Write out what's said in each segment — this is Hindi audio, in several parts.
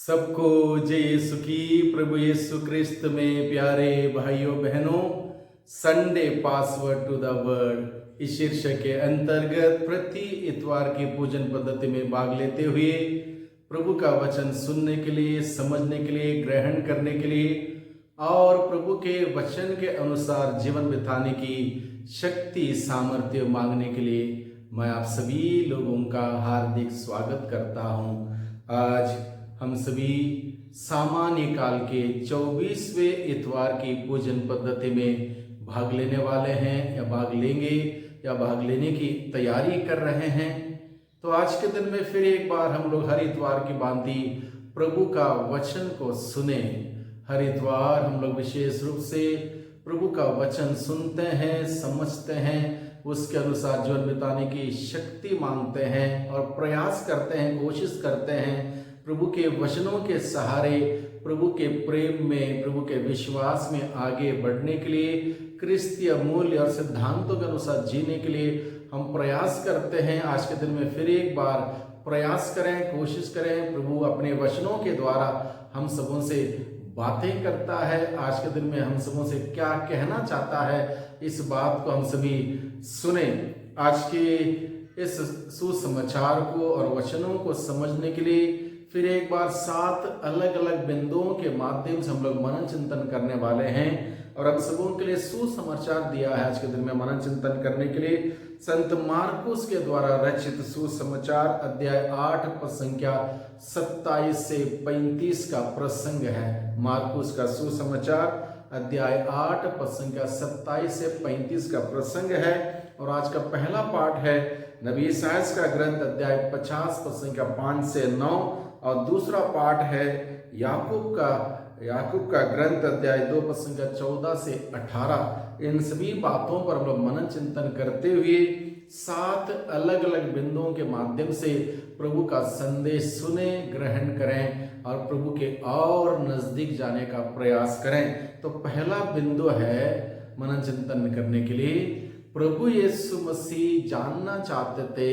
सबको जय यीशु की। प्रभु यीशु क्रिस्त में प्यारे भाइयों बहनों, Sunday password to the word इस शीर्षक के अंतर्गत प्रति इतवार की पूजन पद्धति में भाग लेते हुए प्रभु का वचन सुनने के लिए, समझने के लिए, ग्रहण करने के लिए और प्रभु के वचन के अनुसार जीवन बिताने की शक्ति सामर्थ्य मांगने के लिए मैं आप सभी लोगों का हार्दिक स्वागत करता हूं। आज हम सभी सामान्य काल के 24वें इतवार की पूजन पद्धति में भाग लेने वाले हैं या भाग लेंगे या भाग लेने की तैयारी कर रहे हैं। तो आज के दिन में फिर एक बार हम लोग हर इतवार की भांति प्रभु का वचन को सुने। हर इतवार हम लोग विशेष रूप से प्रभु का वचन सुनते हैं, समझते हैं, उसके अनुसार जीवन बिताने की शक्ति मांगते हैं और प्रयास करते हैं, कोशिश करते हैं प्रभु के वचनों के सहारे प्रभु के प्रेम में, प्रभु के विश्वास में आगे बढ़ने के लिए, क्रिस्तीय मूल्य और सिद्धांतों के अनुसार जीने के लिए हम प्रयास करते हैं। आज के दिन में फिर एक बार प्रयास करें, कोशिश करें। प्रभु अपने वचनों के द्वारा हम सबों से बातें करता है। आज के दिन में हम सबों से क्या कहना चाहता है, इस बात को हम सभी सुने। आज के इस सुसमाचार को और वचनों को समझने के लिए फिर एक बार 7 अलग अलग बिंदुओं के माध्यम से हम लोग मनन चिंतन करने वाले हैं और हम सबों के लिए सुसमाचार दिया है। आज के दिन में मनन चिंतन करने के लिए संत मार्कुस के द्वारा रचित सुसमाचार अध्याय 8 पद संख्या 27 से 35 का प्रसंग है। मार्कुस का सुसमाचार अध्याय 8 पद संख्या 27 से 35 का प्रसंग है और आज का पहला पाठ है नबी इसायास का ग्रंथ अध्याय 50 पद संख्या 5 से 9 और दूसरा पाठ है याकूब का ग्रंथ अध्याय 2 पद संख्या 14 से 18। इन सभी बातों पर हम लोग मनन चिंतन करते हुए 7 अलग अलग बिंदुओं के माध्यम से प्रभु का संदेश सुने, ग्रहण करें और प्रभु के और नजदीक जाने का प्रयास करें। तो पहला बिंदु है मनन चिंतन करने के लिए, प्रभु यीशु मसीह जानना चाहते थे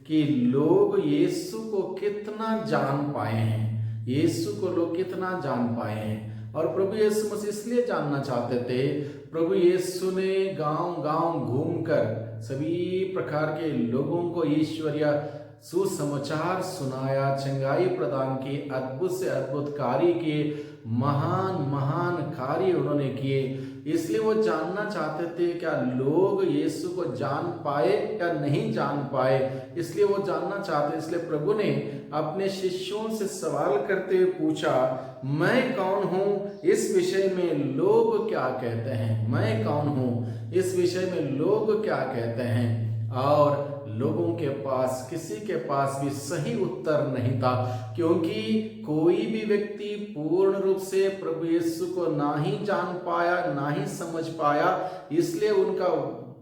कि लोग यीशु को कितना जान पाए हैं, यीशु को लोग कितना जान पाए हैं। और प्रभु यीशु मसीह इसलिए जानना चाहते थे, प्रभु यीशु ने गांव-गांव घूमकर सभी प्रकार के लोगों को ईश्वरीय सुसमाचार सुनाया, चंगाई प्रदान की, अद्भुत से अद्भुत कार्य किए, महान महान कार्य उन्होंने किए। इसलिए वो जानना चाहते थे क्या लोग यीशु को जान पाए या नहीं जान पाए, इसलिए वो जानना चाहते। इसलिए प्रभु ने अपने शिष्यों से सवाल करते हुए पूछा, मैं कौन हूँ, इस विषय में लोग क्या कहते हैं। मैं कौन हूँ, इस विषय में लोग क्या कहते हैं। और लोगों के पास, किसी के पास भी सही उत्तर नहीं था, क्योंकि कोई भी व्यक्ति पूर्ण रूप से प्रभु यीशु को ना ही जान पाया, ना ही समझ पाया। इसलिए उनका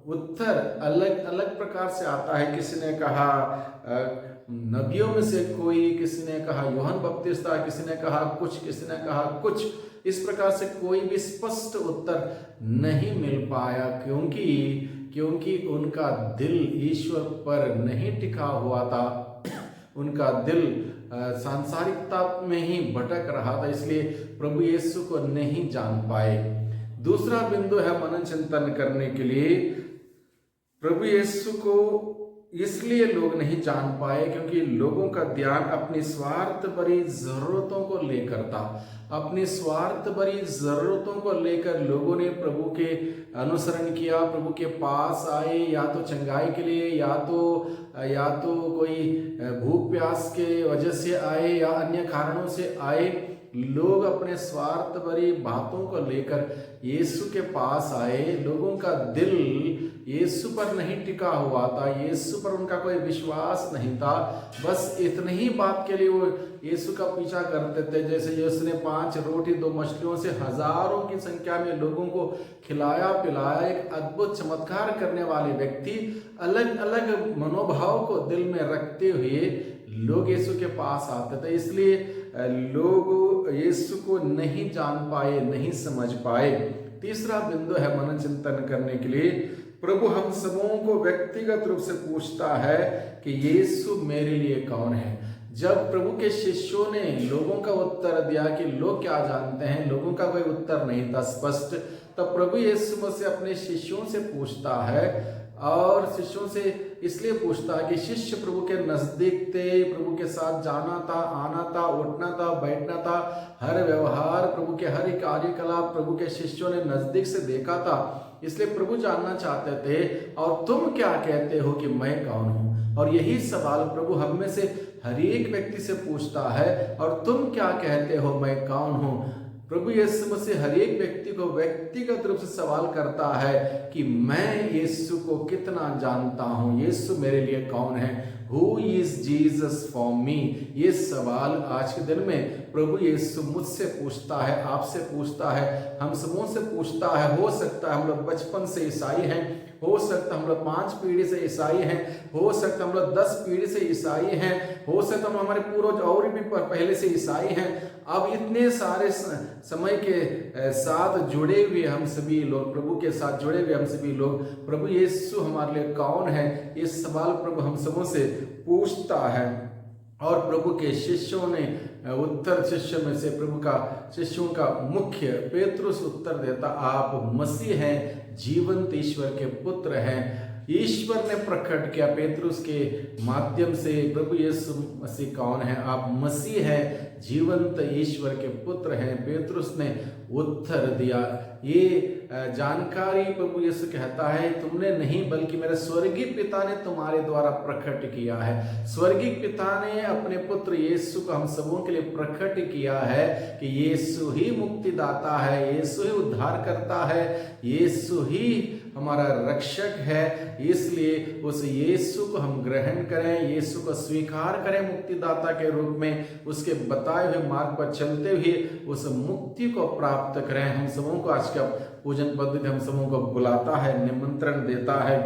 उत्तर अलग अलग प्रकार से आता है। किसी ने कहा नबियों में से कोई, किसी ने कहा यूहन्ना बपतिस्ता, किसी ने कहा कुछ, किसी ने कहा कुछ। इस प्रकार से कोई भी स्पष्ट उत्तर नहीं मिल पाया, क्योंकि उनका दिल ईश्वर पर नहीं टिका हुआ था। उनका दिल सांसारिकता में ही भटक रहा था, इसलिए प्रभु यीशु को नहीं जान पाए। दूसरा बिंदु है मनन चिंतन करने के लिए, प्रभु यीशु को इसलिए लोग नहीं जान पाए क्योंकि लोगों का ध्यान अपनी स्वार्थ भरी जरूरतों को लेकर था। अपनी स्वार्थ भरी जरूरतों को लेकर लोगों ने प्रभु के अनुसरण किया, प्रभु के पास आए, या तो चंगाई के लिए, या तो कोई भूख प्यास के वजह से आए या अन्य कारणों से आए। लोग अपने स्वार्थ भरी बातों को लेकर यीशु के पास आए। लोगों का दिल यीशु पर नहीं टिका हुआ था, यीशु पर उनका कोई विश्वास नहीं था। बस इतनी ही बात के लिए वो यीशु का पीछा करते थे। जैसे यीशु ने 5 रोटी 2 मछलियों से हजारों की संख्या में लोगों को खिलाया पिलाया, एक अद्भुत चमत्कार करने वाले व्यक्ति, अलग अलग मनोभाव को दिल में रखते हुए लोग यीशु के पास आते थे। इसलिए लोग यीशु को नहीं जान पाए, नहीं समझ पाए। तीसरा बिंदु है मनन चिंतन करने के लिए, प्रभु हम सबों को व्यक्तिगत रूप से पूछता है कि यीशु मेरे लिए कौन है। जब प्रभु के शिष्यों ने लोगों का उत्तर दिया कि लोग क्या जानते हैं, लोगों का कोई उत्तर नहीं था स्पष्ट, तब प्रभु यीशु मसीह अपने शिष्यों से पूछता है, और शिष्यों से इसलिए पूछता है कि शिष्य प्रभु के नजदीक थे, प्रभु के साथ जाना था, आना था, उठना था, बैठना था, हर व्यवहार प्रभु के हर कार्यकलाप प्रभु के शिष्यों ने नजदीक से देखा था। इसलिए प्रभु जानना चाहते थे, और तुम क्या कहते हो कि मैं कौन हूं? और यही सवाल प्रभु हम में से हर एक व्यक्ति से पूछता है, और तुम क्या कहते हो मैं कौन हूं? प्रभु यीशु मसीह हर एक व्यक्ति को व्यक्तिगत रूप से सवाल करता है कि मैं यीशु को कितना जानता हूं, यीशु मेरे लिए कौन है? Who is Jesus for me? ये सवाल आज के दिन में प्रभु यीशु मुझसे पूछता है, आपसे पूछता है, हम सबों से पूछता है। हो सकता है हम लोग बचपन से ईसाई हैं, हो सकता है हम लोग 5 पीढ़ी से ईसाई हैं, हो सकता है हम लोग 10 पीढ़ी से ईसाई हैं, हो सकता है हमारे पूर्वज और भी पहले से ईसाई हैं। अब इतने सारे समय के साथ जुड़े हुए हम सभी लोग, प्रभु के साथ जुड़े हुए हम सभी लोग, प्रभु यीशु हमारे लिए कौन है? ये सवाल प्रभु हम सबों से पूछता है। और प्रभु के शिष्यों ने उत्तर, शिष्यों में से प्रभु का शिष्यों का मुख्य पेतरुस उत्तर देता, आप मसीह हैं, जीवंत ईश्वर के पुत्र हैं। ईश्वर ने प्रकट किया पेतरुस के माध्यम से प्रभु यीशु मसीह कौन है? आप मसीह हैं, जीवंत ईश्वर के पुत्र हैं। पेतरुस ने उत्तर दिया। ये जानकारी प्रभु यीशु कहता है तुमने नहीं बल्कि मेरे स्वर्गीय पिता ने तुम्हारे द्वारा प्रकट किया है। स्वर्गीय पिता ने अपने पुत्र यीशु को हम सबों के लिए प्रकट किया है कि यीशु ही मुक्तिदाता है, यीशु ही उद्धार करता है, यीशु ही हमारा रक्षक है। इसलिए उस यीशु को हम ग्रहण करें, यीशु को स्वीकार करें मुक्तिदाता के रूप में, उसके बताए हुए मार्ग पर चलते हुए उस मुक्ति को प्राप्त करें। हम सबों को आज का पूजन पद्धति हम सबों को बुलाता है, निमंत्रण देता है।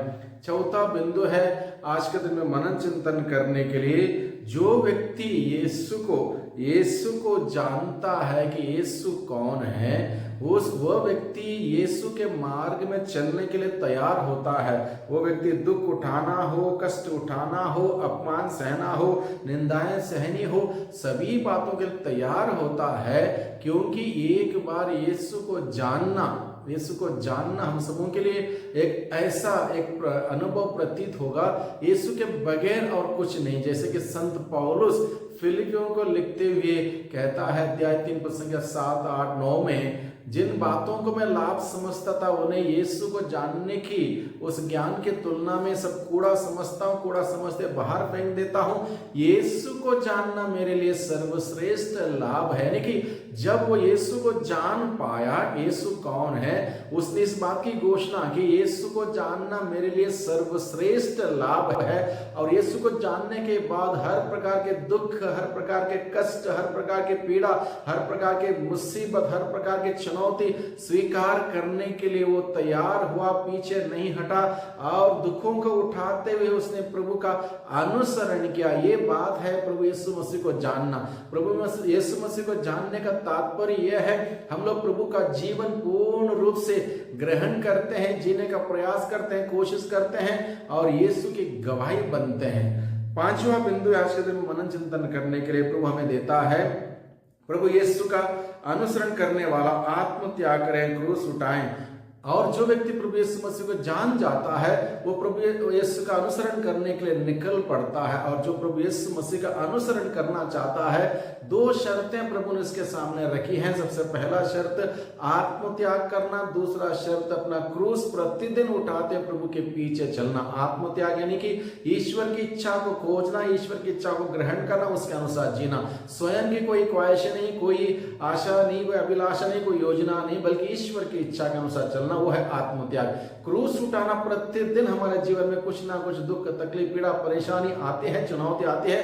चौथा बिंदु है आज के दिन में मनन चिंतन करने के लिए, जो व्यक्ति यीशु को जानता है कि यीशु कौन है, वह व्यक्ति यीशु के मार्ग में चलने के लिए तैयार होता है। वो व्यक्ति दुख उठाना हो, कष्ट उठाना हो, अपमान सहना हो, निंदाएं सहनी हो, सभी बातों के लिए तैयार होता है, क्योंकि एक बार यीशु को जानना हम सबों के लिए एक ऐसा एक अनुभव प्रतीत होगा, यीशु के बगैर और कुछ नहीं। जैसे कि संत पौलुस फिलिपियों को लिखते हुए कहता है, अध्याय 3 पद संख्या 7, 8, 9 में, जिन बातों को मैं लाभ समझता था उन्हें यीशु को जानने की उस ज्ञान की तुलना में सब कूड़ा समझता हूँ, कूड़ा समझते बाहर फेंक देता हूँ। यीशु को जानना मेरे लिए सर्वश्रेष्ठ लाभ है। यानी कि जब वो यीशु को जान पाया यीशु कौन है, उसने इस बात की घोषणा की, यीशु को जानना मेरे लिए सर्वश्रेष्ठ लाभ है। और यीशु को जानने के बाद हर प्रकार के दुख, हर प्रकार के कष्ट, हर प्रकार के पीड़ा, हर प्रकार के मुसीबत, हर प्रकार के चुनौती स्वीकार करने के लिए वो तैयार हुआ, पीछे नहीं हटा, और दुखों को उठाते हुए उसने प्रभु का अनुसरण किया। ये बात है प्रभु यीशु मसीह को जानना। प्रभु यीशु मसीह को जानने का तात्पर्य यह है, हम लोग प्रभु का जीवन पूर्ण रूप से ग्रहण करते हैं, जीने का प्रयास करते हैं, कोशिश करते हैं, और यीशु की गवाही बनते हैं। 5वां बिंदु आज के दिन मनन चिंतन करने के लिए प्रभु हमें देता है, प्रभु यीशु का अनुसरण करने वाला आत्म त्याग करें, क्रूस उठाएं। और जो व्यक्ति प्रभु यीशु मसीह को जान जाता है वो प्रभु यीशु का अनुसरण करने के लिए निकल पड़ता है। और जो प्रभु यीशु मसीह का अनुसरण करना चाहता है, 2 शर्तें प्रभु ने इसके सामने रखी हैं। सबसे पहला शर्त आत्म त्याग करना, दूसरा शर्त अपना क्रूस प्रतिदिन उठाते प्रभु के पीछे चलना। आत्म त्याग यानी कि ईश्वर की इच्छा को खोजना, ईश्वर की इच्छा को ग्रहण करना, उसके अनुसार जीना। स्वयं की कोई ख्वाहिश नहीं, कोई आशा नहीं, कोई अभिलाषा नहीं, कोई योजना नहीं, बल्कि ईश्वर की इच्छा के अनुसार चलना, वो है आत्मत्याग। क्रूस उठाना, प्रतिदिन हमारे जीवन में कुछ ना कुछ दुख, तकलीफ, पीड़ा, परेशानी आते हैं, चुनौती आती है,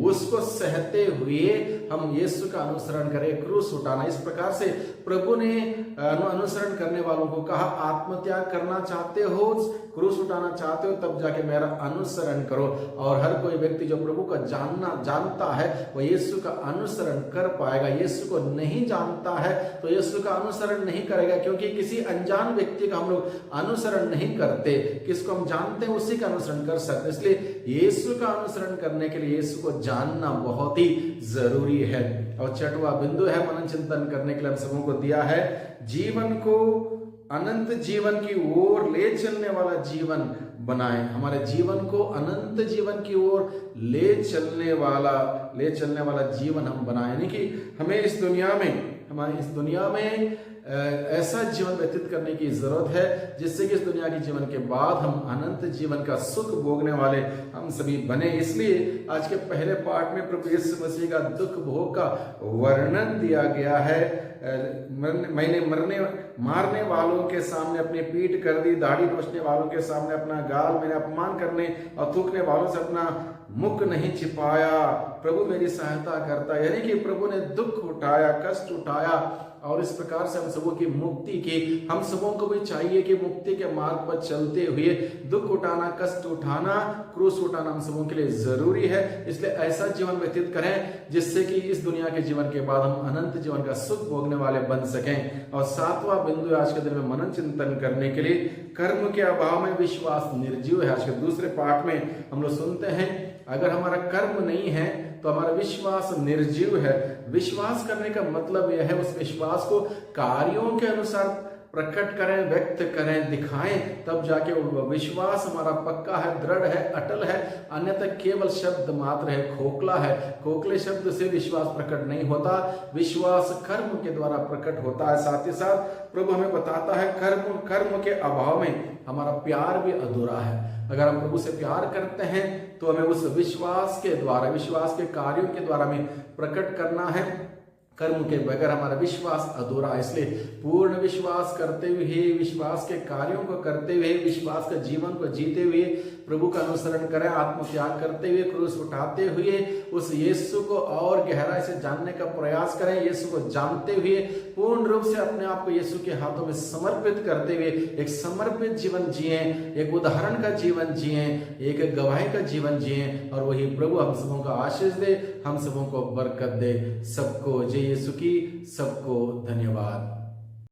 उसको सहते हुए हम यीशु का अनुसरण करें, क्रूस उठाना। इस प्रकार से प्रभु ने अनुसरण करने वालों को कहा, आत्मत्याग करना चाहते हो, क्रूस उठाना चाहते हो, तब जाके मेरा अनुसरण करो। और हर कोई व्यक्ति जो प्रभु का जानता है वो यीशु का अनुसरण कर पाएगा। यीशु को नहीं जानता है तो यीशु का अनुसरण नहीं करेगा, क्योंकि किसी अनजान व्यक्ति का हम लोग अनुसरण नहीं करते, किसको हम जानते हैं उसी का अनुसरण कर सकते। इसलिए यीशु का अनुसरण करने के लिए यीशु को जानना बहुत ही जरूरी है। और छठवां बिंदु है मनन चिंतन करने के लिए हम सबों को दिया है, जीवन को अनंत जीवन की ओर ले चलने वाला जीवन बनाएं। हमारे जीवन को अनंत जीवन की ओर ले चलने वाला जीवन हम बनाएं, यानी कि हमें इस दुनिया में ऐसा जीवन व्यतीत करने की जरूरत है जिससे कि इस दुनिया के जीवन के बाद हम अनंत जीवन का सुख भोगने वाले हम सभी बने। इसलिए आज के पहले पाठ में प्रभु यीशु मसीह का दुख भोग का वर्णन दिया गया है। मैंने मारने वालों के सामने अपनी पीठ कर दी, दाढ़ी नोचने वालों के सामने अपना गाल, मैंने अपमान करने और थूकने वालों से अपना मुख नहीं छिपाया, प्रभु मेरी सहायता करता। यानी कि प्रभु ने दुख उठाया, कष्ट उठाया और इस प्रकार से हम सबों की मुक्ति की। हम सबों को भी चाहिए कि मुक्ति के मार्ग पर चलते हुए दुख उठाना, कष्ट उठाना, क्रूस उठाना हम सबों के लिए जरूरी है। इसलिए ऐसा जीवन व्यतीत करें जिससे कि इस दुनिया के जीवन के बाद हम अनंत जीवन का सुख भोगने वाले बन सकें। और सातवां बिंदु आज के दिन में मनन चिंतन करने के लिए, कर्म के अभाव में विश्वास निर्जीव है। आज के दूसरे पाठ में हम लोग सुनते हैं, अगर हमारा कर्म नहीं है तो हमारा विश्वास निर्जीव है। विश्वास करने का मतलब यह है उस विश्वास को कार्यों के अनुसार प्रकट करें, व्यक्त करें, दिखाएं, तब जाके वो विश्वास हमारा पक्का है, दृढ़ है, अटल है। अन्यथा केवल शब्द मात्र है, खोखला है। खोखले शब्द से विश्वास प्रकट नहीं होता, विश्वास कर्म के द्वारा प्रकट होता है। साथ ही साथ प्रभु हमें बताता है कर्म के अभाव में हमारा प्यार भी अधूरा है। अगर हम प्रभु से प्यार करते हैं तो हमें उस विश्वास के द्वारा, विश्वास के कार्यों के द्वारा हमें प्रकट करना है। कर्म के बगैर हमारा विश्वास अधूरा है। इसलिए पूर्ण विश्वास करते हुए, विश्वास के कार्यों को करते हुए, विश्वास के जीवन को जीते हुए प्रभु का अनुसरण करें, आत्मत्याग करते हुए, क्रूस उठाते हुए उस यीशु को और गहराई से जानने का प्रयास करें। यीशु को जानते हुए पूर्ण रूप से अपने आप को यीशु के हाथों में समर्पित करते हुए एक समर्पित जीवन जिए, एक उदाहरण का जीवन जिए, एक गवाही का जीवन जिए। और वही प्रभु हम सबों का आशीष दे, हम सबों को बरकत दे। सबको जय यीशु की, सबको धन्यवाद।